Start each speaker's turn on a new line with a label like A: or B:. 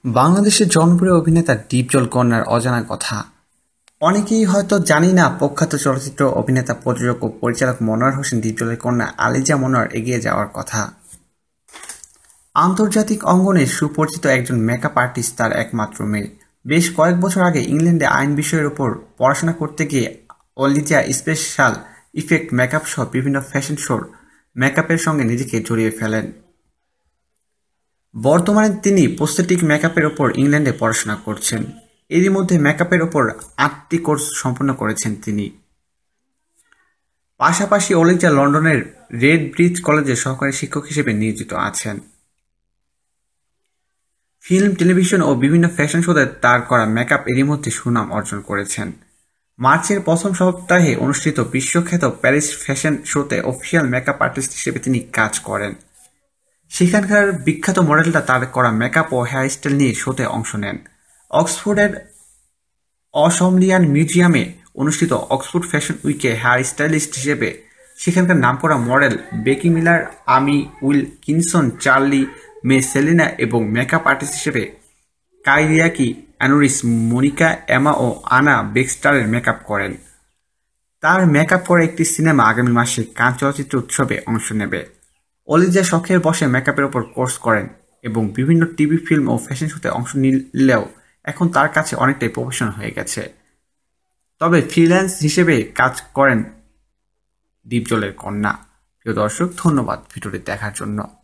A: বাংলাদেশের জনপ্রিয় অভিনেতা ডিপজল কন্যার অজানা কথা। অনেকেই হয়তো জানি না প্রখ্যাত চলচ্চিত্র অভিনেতা, প্রযোজক ও পরিচালক মনোয়ার হোসেন ডিপজলের কন্যা আলিজা মনোয়ার এগিয়ে যাওয়ার কথা। আন্তর্জাতিক অঙ্গনে সুপরিচিত একজন মেকআপ আর্টিস্ট তার একমাত্র মেয়ে। বেশ কয়েক বছর আগে ইংল্যান্ডে আইন বিষয়ের উপর পড়াশোনা করতে গিয়ে অলিজা স্পেশাল ইফেক্ট মেকআপ সহ বিভিন্ন ফ্যাশন শোর মেকআপের সঙ্গে নিজেকে জড়িয়ে ফেলেন। বর্তমানে তিনি প্রস্থেটিক মেকআপের ওপর ইংল্যান্ডে পড়াশোনা করছেন। এরই মধ্যে মেকআপের ওপর ৮টি কোর্স সম্পন্ন করেছেন তিনি। পাশাপাশি অলিজা লন্ডনের রেড ব্রিজ কলেজে সহকারী শিক্ষক হিসেবে নিয়োজিত আছেন। ফিল্ম, টেলিভিশন ও বিভিন্ন ফ্যাশন শোতে তার করা মেকআপ এরই মধ্যে সুনাম অর্জন করেছেন। মার্চের প্রথম সপ্তাহে অনুষ্ঠিত বিশ্বখ্যাত প্যারিস ফ্যাশন শোতে অফিসিয়াল মেকআপ আর্টিস্ট হিসেবে তিনি কাজ করেন। সেখানকার বিখ্যাত মডেলরা তার করা মেকআপ ও হেয়ারস্টাইল নিয়ে শোতে অংশ নেন। অক্সফোর্ডের অসমলিয়ান মিউজিয়ামে অনুষ্ঠিত অক্সফোর্ড ফ্যাশন উইকে হেয়ার স্টাইলিস্ট হিসেবে সেখানকার নামকরা মডেল বেকি মিলার, আমি উইলকিনসন, চার্লি মে সেলিনা এবং মেকআপ আর্টিস্ট হিসেবে কাইরিয়াকি অ্যানোরিস, মনিকা এমা ও আনা বেক্সটারের মেকআপ করেন। তার মেকআপ করা একটি সিনেমা আগামী মাসে কান চলচ্চিত্র উৎসবে অংশ নেবে। অলিজা শখের বশে মেকআপের ওপর কোর্স করেন এবং বিভিন্ন টিভি, ফিল্ম ও ফ্যাশন শোতে অংশ নিলেও এখন তার কাছে অনেকটাই প্রফেশনাল হয়ে গেছে। তবে ফ্রিল্যান্স হিসেবে কাজ করেন ডিপজলের কন্যা। প্রিয় দর্শক, ধন্যবাদ ভিডিওটি দেখার জন্য।